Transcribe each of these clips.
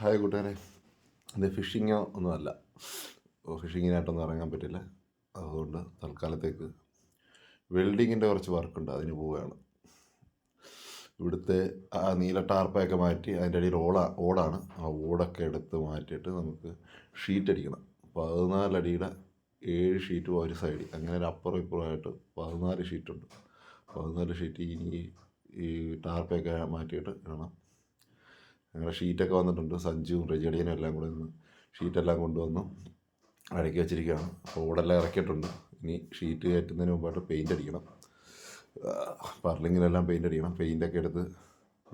Hi കൂട്ടുകാരെ, ഇത് ഫിഷിങ്ങോ ഒന്നുമല്ല. ഫിഷിങ്ങിനായിട്ടൊന്നും ഇറങ്ങാൻ പറ്റില്ല. അതുകൊണ്ട് തൽക്കാലത്തേക്ക് വെൽഡിങ്ങിൻ്റെ കുറച്ച് വർക്കുണ്ട്, അതിന് പോവുകയാണ്. ഇവിടുത്തെ ആ നീല ടാർപ്പയൊക്കെ മാറ്റി അതിൻ്റെ അടിയിൽ ഓടാണ്. ആ ഓടൊക്കെ എടുത്ത് മാറ്റിയിട്ട് നമുക്ക് ഷീറ്റ് അടിക്കണം. 14 അടിയുടെ 7 ഷീറ്റും ഒരു സൈഡിൽ, അങ്ങനെ ഒരു അപ്പുറം ഇപ്പുറമായിട്ട് 14 ഷീറ്റുണ്ട്. 14 ഷീറ്റ് ഇനി ഈ ടാർപ്പയൊക്കെ മാറ്റിയിട്ട് ഇടണം. ഞങ്ങളുടെ ഷീറ്റൊക്കെ വന്നിട്ടുണ്ട്. സഞ്ജുവും റെജിയടിയനും എല്ലാം കൂടെ നിന്ന് ഷീറ്റെല്ലാം കൊണ്ടുവന്ന് അടക്കി വെച്ചിരിക്കുകയാണ്. അപ്പോൾ ഓടെല്ലാം ഇറക്കിയിട്ടുണ്ട്. ഇനി ഷീറ്റ് കയറ്റുന്നതിന് മുമ്പായിട്ട് പെയിൻ്റ് അടിക്കണം. പർലിങ്ങിലെല്ലാം പെയിൻ്റ് അടിക്കണം. പെയിൻ്റൊക്കെ എടുത്ത്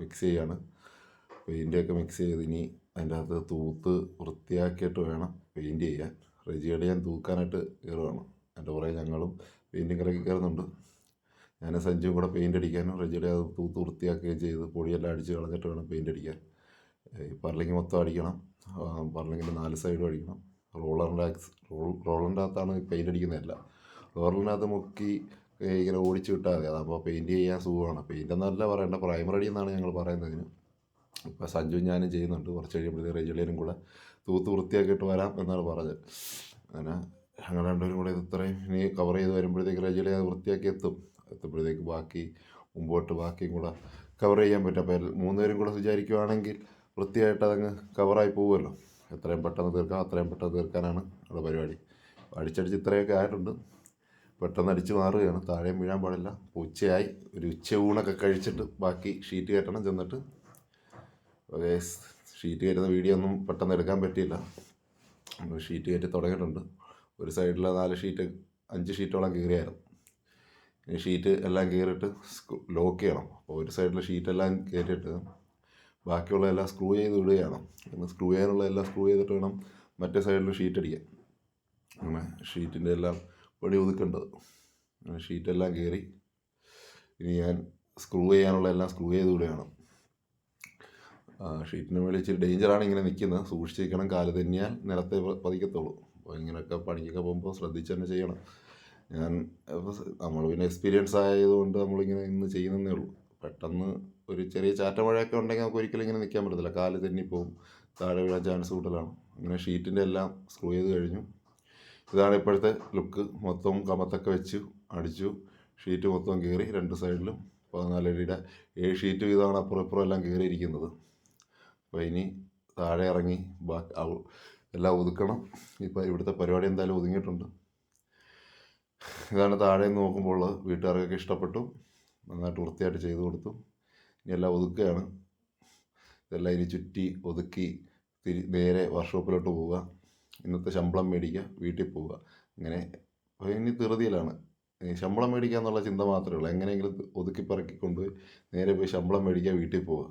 മിക്സ് ചെയ്യാണ്. പെയിൻ്റൊക്കെ മിക്സ് ചെയ്ത് ഇനി അതിൻ്റെ അകത്ത് തൂത്ത് വൃത്തിയാക്കിയിട്ട് വേണം പെയിൻറ്റ് ചെയ്യാൻ. റെജിയടിയൻ തൂക്കാനായിട്ട് കയറുകയാണ്. എൻ്റെ പുറകെ ഞങ്ങളും പെയിൻറ്റും കലക്കി കയറുന്നുണ്ട്. ഞാൻ സഞ്ജുവും കൂടെ പെയിൻ്റ് അടിക്കാനും റെജിയടിയെ അത് തൂത്ത് വൃത്തിയാക്കുകയും ചെയ്ത് പൊടിയെല്ലാം അടിച്ച് കളഞ്ഞിട്ട് വേണം പെയിൻ്റ് അടിക്കാൻ. പർലിങ് മൊത്തം അടിക്കണം. പർലിങ്ങിൻ്റെ 4 സൈഡും അടിക്കണം. റോളറിൻ്റെ അകത്താണ് പെയിൻ്റ് അടിക്കുന്നതല്ല. റോളറിനകത്ത് മുക്കി ഇങ്ങനെ ഓടിച്ച് വിട്ടാൽ മതി. അതാകുമ്പോൾ പെയിൻറ്റ് ചെയ്യാൻ സുഖമാണ്. പെയിൻ്റ് എന്നല്ല പറയേണ്ട, പ്രൈമർ അടി എന്നാണ് ഞങ്ങൾ പറയുന്നതിന്. ഇപ്പോൾ സഞ്ജുവും ഞാനും ചെയ്യുന്നുണ്ട്. കുറച്ച് കഴിയുമ്പോഴത്തേക്ക് റെജിയടിയനും കൂടെ തൂത്ത് വൃത്തിയാക്കിയിട്ട് വരാം എന്നാണ് പറഞ്ഞത്. അങ്ങനെ ഞങ്ങൾ രണ്ടുപേരും കൂടെ ഇത്രയും ഇനി കവർ ചെയ്ത് വരുമ്പോഴത്തേക്ക് റെജിയടിയെ അത് വൃത്തിയാക്കി എത്തുമ്പോഴത്തേക്ക് ബാക്കിയും കൂടെ കവർ ചെയ്യാൻ പറ്റും. അപ്പോൾ 3 പേരും കൂടെ വിചാരിക്കുവാണെങ്കിൽ വൃത്തിയായിട്ട് അതങ്ങ് കവറായി പോകുമല്ലോ. എത്രയും പെട്ടെന്ന് തീർക്കാം അത്രയും പെട്ടെന്ന് തീർക്കാനാണ് നമ്മുടെ പരിപാടി. അടിച്ചടിച്ച് ഇത്രയൊക്കെ ആയിട്ടുണ്ട്. പെട്ടെന്ന് അടിച്ച് മാറുകയാണ്. താഴെയും വീഴാൻ പാടില്ല. ഉച്ചയായി. ഒരു ഊണൊക്കെ കഴിച്ചിട്ട് ബാക്കി ഷീറ്റ് കയറ്റണം. ചെന്നിട്ട് ഷീറ്റ് കയറ്റുന്ന വീഡിയോ ഒന്നും പെട്ടെന്ന് എടുക്കാൻ പറ്റിയില്ല. ഷീറ്റ് കയറ്റി തുടങ്ങിയിട്ടുണ്ട്. ഒരു സൈഡിൽ 5 ഷീറ്റോളം കയറിയായിരുന്നു. ഇനി ഷീറ്റ് എല്ലാം കയറിയിട്ട് ലോക്ക് ചെയ്യണം. അപ്പോൾ ഒരു സൈഡിൽ ഷീറ്റെല്ലാം കയറ്റിയിട്ട് ബാക്കിയുള്ള എല്ലാം സ്ക്രൂ ചെയ്ത് വിടുകയാണ്. പിന്നെ സ്ക്രൂ ചെയ്യാനുള്ള എല്ലാം സ്ക്രൂ ചെയ്തിട്ട് വേണം മറ്റേ സൈഡിൽ ഷീറ്റ് അടിക്കാൻ. അങ്ങനെ ഷീറ്റിൻ്റെ എല്ലാം പണി ഒതുക്കേണ്ടത്. ഷീറ്റെല്ലാം കയറി ഇനി ഞാൻ സ്ക്രൂ ചെയ്യാനുള്ള എല്ലാം സ്ക്രൂ ചെയ്ത് വിടുകയാണ്. ഷീറ്റിന് മേളിൽ ഇച്ചിരി ഡേഞ്ചറാണ് ഇങ്ങനെ നിൽക്കുന്നത്. സൂക്ഷിച്ചിരിക്കണം. കാല് തന്നെയാൽ നിലത്തെ പതിക്കത്തുള്ളൂ. അപ്പോൾ ഇങ്ങനെയൊക്കെ പണിക്കൊക്കെ പോകുമ്പോൾ ശ്രദ്ധിച്ച് തന്നെ ചെയ്യണം. നമ്മൾ പിന്നെ എക്സ്പീരിയൻസ് ആയതുകൊണ്ട് നമ്മളിങ്ങനെ ഇന്ന് ചെയ്യുന്നതേ ഉള്ളൂ. പെട്ടെന്ന് ഒരു ചെറിയ ചാറ്റമഴയൊക്കെ ഉണ്ടെങ്കിൽ നമുക്ക് ഒരിക്കലും ഇങ്ങനെ നിൽക്കാൻ പറ്റത്തില്ല. കാല് തെന്നിപ്പോവും, താഴെ വീഴാൻ ചാൻസ് കൂടുതലാണ്. അങ്ങനെ ഷീറ്റിൻ്റെ എല്ലാം സ്ക്രൂ ചെയ്ത് കഴിഞ്ഞു. ഇതാണ് ഇപ്പോഴത്തെ ലുക്ക്. മൊത്തം കമത്തൊക്കെ വെച്ച് അടിച്ചു. ഷീറ്റ് മൊത്തം കയറി 2 സൈഡിലും 14 അടിയുടെ 7 ഷീറ്റ് വീതമാണ് അപ്പുറം ഇപ്പുറം എല്ലാം കയറിയിരിക്കുന്നത്. അപ്പോൾ ഇനി താഴെ ഇറങ്ങി എല്ലാം ഒതുക്കണം. ഇപ്പോൾ ഇവിടുത്തെ പരിപാടി എന്തായാലും ഒതുങ്ങിയിട്ടുണ്ട്. ഇതാണ് താഴെ നിന്ന് നോക്കുമ്പോൾ വീട്ടുകാർക്കൊക്കെ ഇഷ്ടപ്പെട്ടു. നന്നായിട്ട് വൃത്തിയായിട്ട് ചെയ്തു കൊടുത്തു. ഇനി എല്ലാം ഒതുക്കുകയാണ്. ഇതെല്ലാം ഇനി ചുറ്റി ഒതുക്കി നേരെ വർക്ക്ഷോപ്പിലോട്ട് പോവുക. ഇന്നത്തെ ശമ്പളം മേടിക്കുക, വീട്ടിൽ പോവുക. അങ്ങനെ ഇനി ധൃതിയിലാണ്. ശമ്പളം മേടിക്കുക എന്നുള്ള ചിന്ത മാത്രമേ ഉള്ളൂ. എങ്ങനെയെങ്കിലും ഒതുക്കി പറക്കി കൊണ്ടുപോയി നേരെ പോയി ശമ്പളം മേടിക്കുക, വീട്ടിൽ പോവുക.